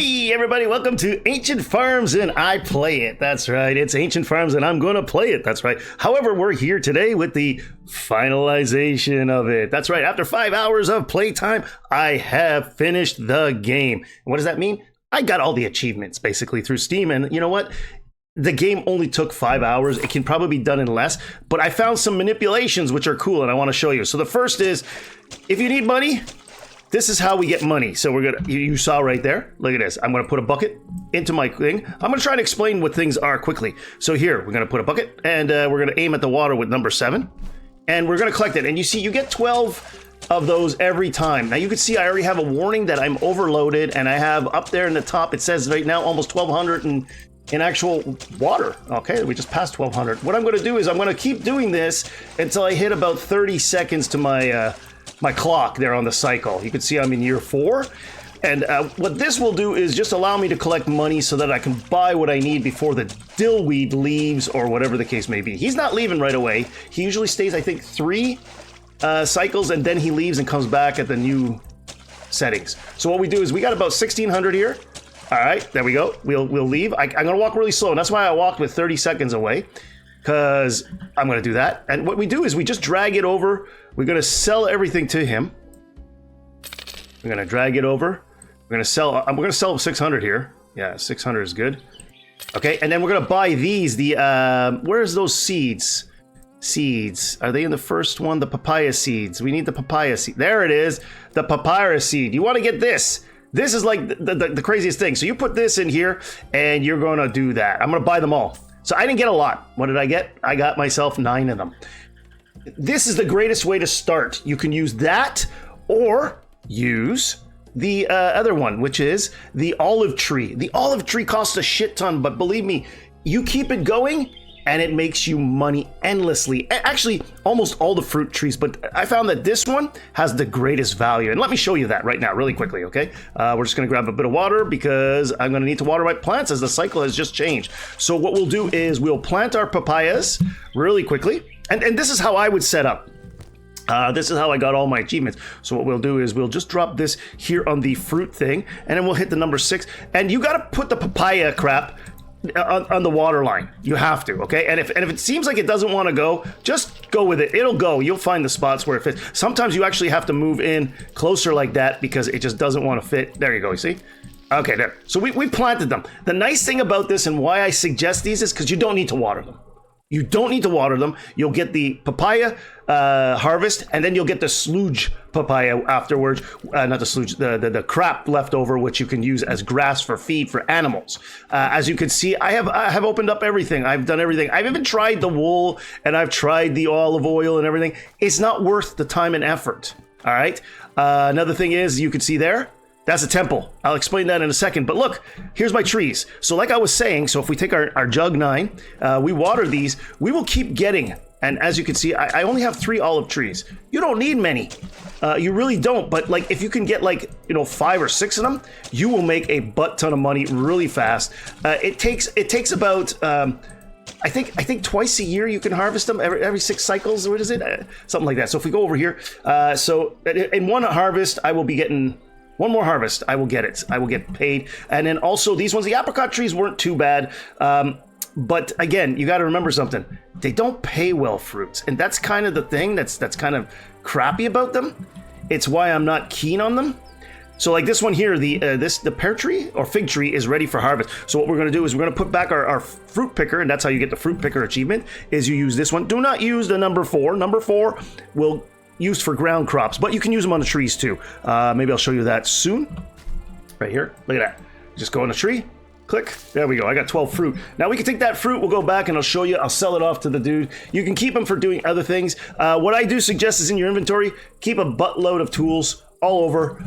Hey everybody, welcome to Ancient Farms and I Play It. That's right, it's Ancient Farms and I'm gonna play it, that's right. However, we're here today with the finalization of it. That's right, after 5 hours of playtime, I have finished the game. And what does that mean? I got all the achievements basically through Steam, and you know what? The game only took 5 hours. It can probably be done in less, but I found some manipulations which are cool and I wanna show you. So the first is, if you need money, this is how we get money. So we're gonna, you saw right there, look at this. I'm gonna put a bucket into my thing. I'm gonna try to explain what things are quickly. So here, we're gonna put a bucket and we're gonna aim at the water with number 7. And we're gonna collect it. And you see, you get 12 of those every time. Now you can see I already have a warning that I'm overloaded, and I have up there in the top, it says right now almost 1,200 in actual water. Okay, we just passed 1,200. What I'm gonna do is I'm gonna keep doing this until I hit about 30 seconds to my clock there on the cycle. You can see I'm in year 4. And what this will do is just allow me to collect money so that I can buy what I need before the dillweed leaves, or whatever the case may be. He's not leaving right away. He usually stays, I think, 3 cycles, and then he leaves and comes back at the new settings. So what we do is we got about 1,600 here. All right, there we go. We'll leave. I'm gonna walk really slow, and that's why I walked with 30 seconds away, because I'm gonna do that. And what we do is we just drag it over. We're gonna sell everything to him. We're gonna drag it over. We're gonna sell 600 here. Yeah, 600 is good. Okay, and then we're gonna buy these. Where's those seeds? Seeds. Are they in the first one? The papaya seeds. We need the papaya seed. There it is. The papyrus seed. You want to get this. This is like the craziest thing. So you put this in here, and you're gonna do that. I'm gonna buy them all. So I didn't get a lot. What did I get? I got myself 9 of them. This is the greatest way to start. You can use that, or use the other one, which is the olive tree. The olive tree costs a shit ton, but believe me, you keep it going and it makes you money endlessly. Actually, almost all the fruit trees, but I found that this one has the greatest value. And let me show you that right now, really quickly, okay? We're just gonna grab a bit of water because I'm gonna need to water my plants as the cycle has just changed. So what we'll do is we'll plant our papayas really quickly. And this is how I would set up. This is how I got all my achievements. So what we'll do is we'll just drop this here on the fruit thing, and then we'll hit the number 6. And you gotta put the papaya crap on the water line. You have to, okay? And if it seems like it doesn't want to go, just go with it. It'll go. You'll find the spots where it fits. Sometimes you actually have to move in closer like that because it just doesn't want to fit. There you go, you see? Okay, there. So we planted them. The nice thing about this and why I suggest these is because you don't need to water them. You don't need to water them. You'll get the papaya harvest, and then you'll get the sludge papaya afterwards. Not the sludge, the crap left over, which you can use as grass for feed for animals. As you can see, I have opened up everything. I've done everything. I've even tried the wool, and I've tried the olive oil and everything. It's not worth the time and effort. All right. Another thing is, you can see there, that's a temple. I'll explain that in a second. But look, here's my trees. So like I was saying, so if we take our jug 9, we water these, we will keep getting. And as you can see, I only have 3 olive trees. You don't need many. You really don't. But like, if you can get like, 5 or 6 of them, you will make a butt ton of money really fast. It takes about, I think twice a year you can harvest them, every 6 cycles. What is it? Something like that. So if we go over here, so in one harvest, I will be getting... One more harvest, I will get it. I will get paid. And then also these ones, the apricot trees weren't too bad. But again, you got to remember something. They don't pay well, fruits. And that's kind of the thing that's kind of crappy about them. It's why I'm not keen on them. So like this one here, the pear tree or fig tree is ready for harvest. So what we're going to do is we're going to put back our fruit picker, and that's how you get the fruit picker achievement, is you use this one. Do not use the number 4. Number 4 will... used for ground crops, but you can use them on the trees too. Maybe I'll show you that soon. Right here, look at that. Just go on the tree, click, there we go. I got 12 fruit. Now we can take that fruit, we'll go back and I'll show you, I'll sell it off to the dude. You can keep them for doing other things. What I do suggest is in your inventory, keep a buttload of tools all over.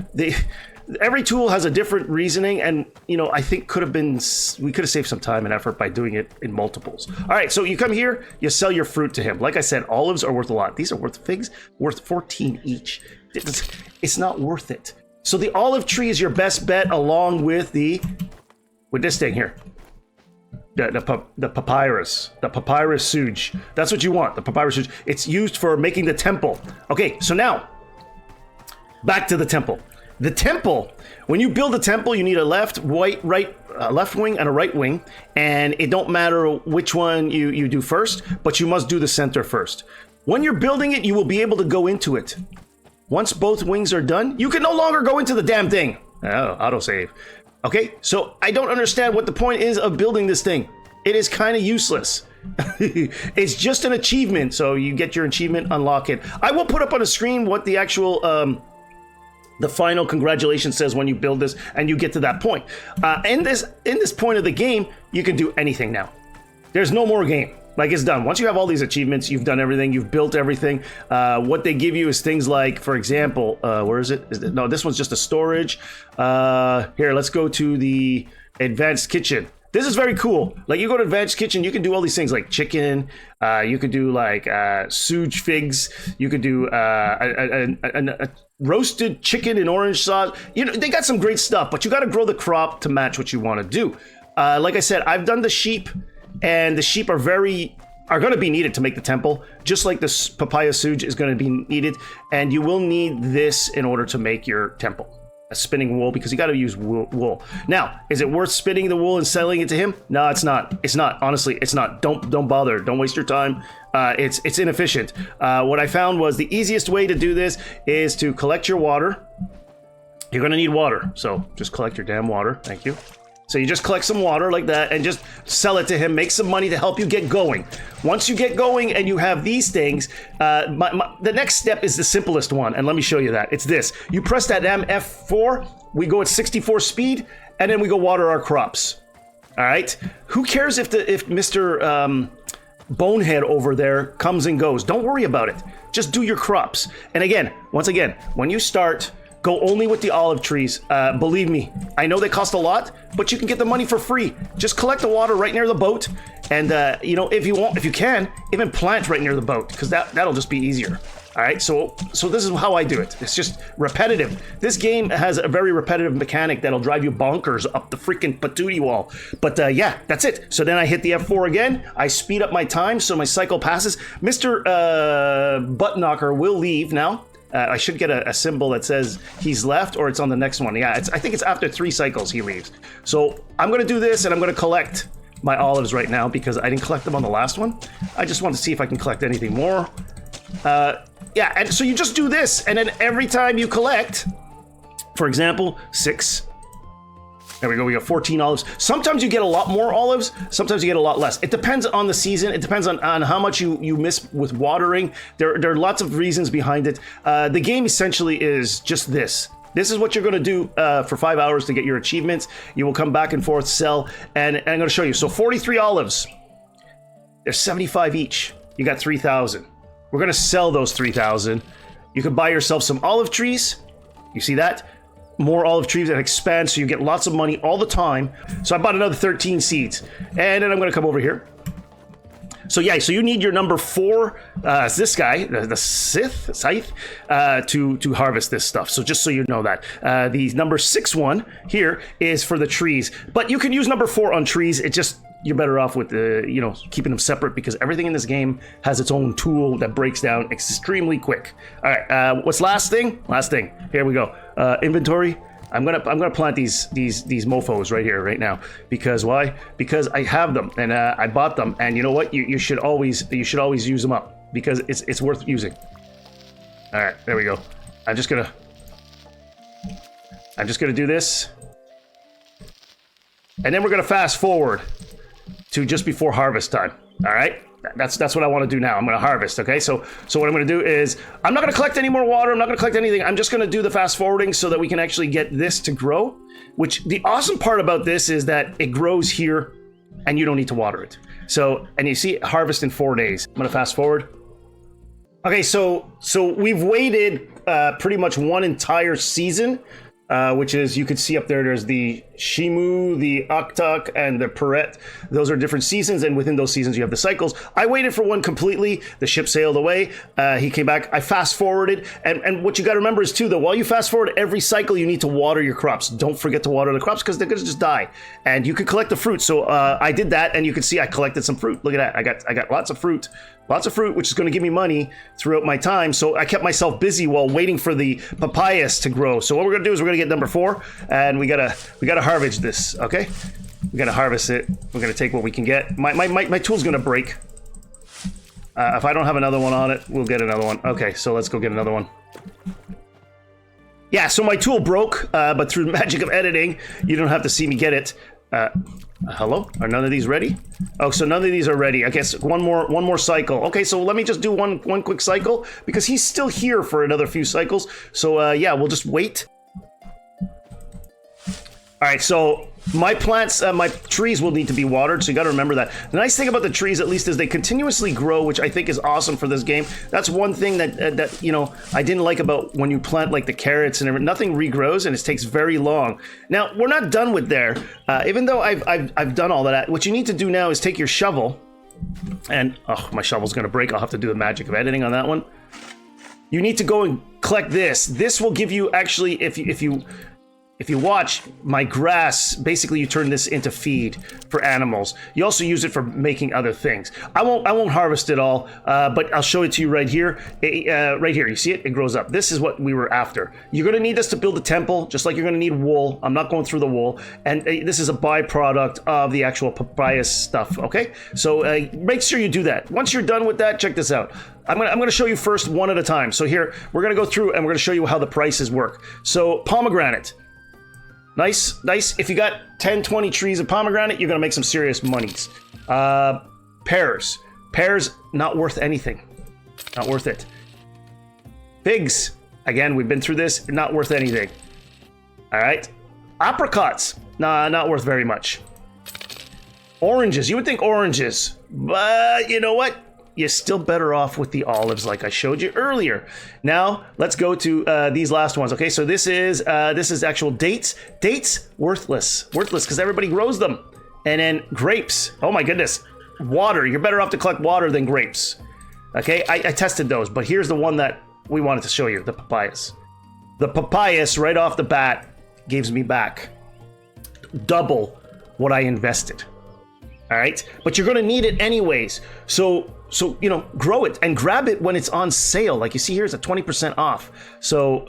Every tool has a different reasoning, and I think we could have saved some time and effort by doing it in multiples. All right, so you come here, you sell your fruit to him. Like I said, olives are worth a lot. These are worth figs, worth 14 each. It's not worth it. So the olive tree is your best bet, along with this thing here. The papyrus, sooge. That's what you want, the papyrus sooge. It's used for making the temple. Okay, so now back to the temple. the temple. When you build a temple, you need a left wing and a right wing, and it don't matter which one you do first, but you must do the center first. When you're building it, you will be able to go into it. Once both wings are done, you can no longer go into the damn thing. Oh, autosave. Okay, so I don't understand what the point is of building this thing. It is kind of useless. It's just an achievement, so you get your achievement, unlock it. I will put up on a screen what the actual the final congratulations says when you build this and you get to that point. In this point of the game, you can do anything now. There's no more game. Like, it's done. Once you have all these achievements, you've done everything, you've built everything. What they give you is things like, for example, where is it? No, this one's just a storage. Here, let's go to the advanced kitchen. This is very cool. Like, you go to advanced kitchen, you can do all these things like chicken. You could do like suge figs. You could do a roasted chicken in orange sauce. You know, they got some great stuff, but you got to grow the crop to match what you want to do. Like I said, I've done the sheep, and the sheep are going to be needed to make the temple, just like this papaya suge is going to be needed, and you will need this in order to make your temple. A spinning wool, because you got to use wool. Now, is it worth spinning the wool and selling it to him? No, it's not. It's not. Honestly, it's not. Don't bother. Don't waste your time. It's inefficient. What I found was the easiest way to do this is to collect your water. You're going to need water, so just collect your damn water. Thank you. So you just collect some water like that and just sell it to him, make some money to help you get going. Once you get going and you have these things, the next step is the simplest one, and let me show you that. It's this. You press that F4, we go at 64 speed, and then we go water our crops. All right? Who cares if Mr. Bonehead over there comes and goes? Don't worry about it. Just do your crops. And once again, when you start, go only with the olive trees. Believe me, I know they cost a lot, but you can get the money for free. Just collect the water right near the boat, and if you can, even plant right near the boat, because that'll just be easier. All right, so this is how I do it. It's just repetitive. This game has a very repetitive mechanic that'll drive you bonkers up the freaking patootie wall. But yeah, that's it. So then I hit the F4 again. I speed up my time so my cycle passes. Mr. Butt Knocker will leave now. I should get a symbol that says he's left, or it's on the next one. Yeah, I think it's after 3 cycles he leaves. So I'm going to do this, and I'm going to collect my olives right now because I didn't collect them on the last one. I just want to see if I can collect anything more. Yeah, and so you just do this, and then every time you collect, for example, 6. There we go, we got 14 olives. Sometimes you get a lot more olives, sometimes you get a lot less. It depends on the season, it depends on how much you miss with watering. There are lots of reasons behind it. The game essentially is just this. This is what you're gonna do for 5 hours to get your achievements. You will come back and forth, sell, and I'm gonna show you. So 43 olives, they're 75 each. You got 3,000. We're gonna sell those 3,000. You can buy yourself some olive trees. You see that? More olive trees that expand, so you get lots of money all the time. So I bought another 13 seeds, and then I'm going to come over here. So yeah, so you need your number 4, this guy, the scythe, to harvest this stuff. So just so you know that, the number 6 one here is for the trees, but you can use number 4 on trees. It just, you're better off with keeping them separate, because everything in this game has its own tool that breaks down extremely quick. All right, what's last thing? Last thing. Here we go. Inventory. I'm gonna plant these mofos right here, right now. Because why? Because I have them and I bought them, and you know what? You should always use them up, because it's worth using. All right, there we go. I'm just gonna do this, and then we're gonna fast forward to just before harvest time. All right, that's what I want to do now. I'm going to harvest. Okay, so what I'm going to do is I'm not going to collect any more water. I'm not going to collect anything. I'm just going to do the fast forwarding so that we can actually get this to grow. Which the awesome part about this is that it grows here, and you don't need to water it. So, and you see, harvest in 4 days. I'm going to fast forward. Okay, so we've waited pretty much one entire season, which is, you could see up there. There's the Shimu, the Oktok, and the Perret. Those are different seasons, and within those seasons you have the cycles. I waited for one completely. The ship sailed away. He came back. I fast forwarded, and what you got to remember is too that while you fast forward every cycle, you need to water your crops. Don't forget to water the crops because they're gonna just die. And you can collect the fruit. So I did that, and you can see I collected some fruit. Look at that. I got lots of fruit. Lots of fruit, which is going to give me money throughout my time. So I kept myself busy while waiting for the papayas to grow. So what we're going to do is we're going to get number 4, and we gotta harvest this. Okay, we gotta harvest it. We're going to take what we can get. My tool's going to break. If I don't have another one on it, we'll get another one. Okay, so let's go get another one. Yeah, so my tool broke, but through the magic of editing, you don't have to see me get it. Hello? Are none of these ready? Oh, so none of these are ready. I guess one more cycle. Okay, so let me just do one quick cycle because he's still here for another few cycles. So yeah, we'll just wait. All right, so my plants, my trees will need to be watered, so you got to remember that. The nice thing about the trees, at least, is they continuously grow, which I think is awesome for this game. That's one thing that you know I didn't like about when you plant like the carrots and everything. Nothing regrows, and it takes very long. Now we're not done with there. Even though I've done all of that, what you need to do now is take your shovel, and oh, my shovel's gonna break. I'll have to do the magic of editing on that one. You need to go and collect this. This will give you actually, if you watch my grass, basically you turn this into feed for animals. You also use it for making other things. I won't harvest it all, but I'll show it to you right here. Right here, you see it? It grows up. This is what we were after. You're gonna need this to build a temple, just like you're gonna need wool. I'm not going through the wool. And this is a byproduct of the actual papaya stuff, okay? So make sure you do that. Once you're done with that, check this out. I'm gonna show you first one at a time. So here, we're gonna go through and we're gonna show you how the prices work. So pomegranate. Nice. If you got 10, 20 trees of pomegranate, you're gonna make some serious monies. Pears, not worth anything. Not worth it. Figs, again, we've been through this, not worth anything. All right. Apricots, nah, not worth very much. Oranges, you would think oranges, but you know what? You're still better off with the olives like I showed you earlier. Now, let's go to these last ones. Okay, so this is actual dates. Dates, worthless because everybody grows them. And then grapes, oh my goodness. Water, you're better off to collect water than grapes. Okay, I tested those, but here's the one that we wanted to show you, the papayas. The papayas, right off the bat, gives me back double what I invested. All right, but you're gonna need it anyways. So you know, grow it and grab it when it's on sale. Like you see here, it's at 20% off. So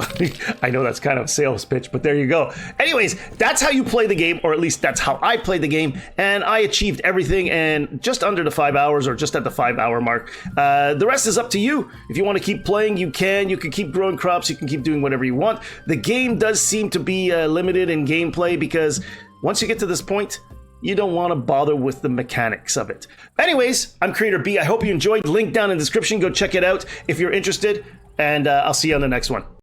I know that's kind of a sales pitch, but there you go. Anyways, that's how you play the game, or at least that's how I played the game. And I achieved everything in just under the 5 hours, or just at the 5 hour mark. The rest is up to you. If you want to keep playing, you can. You can keep growing crops. You can keep doing whatever you want. The game does seem to be limited in gameplay because once you get to this point, you don't want to bother with the mechanics of it. Anyways, I'm KreatorB. I hope you enjoyed. Link down in the description. Go check it out if you're interested. And I'll see you on the next one.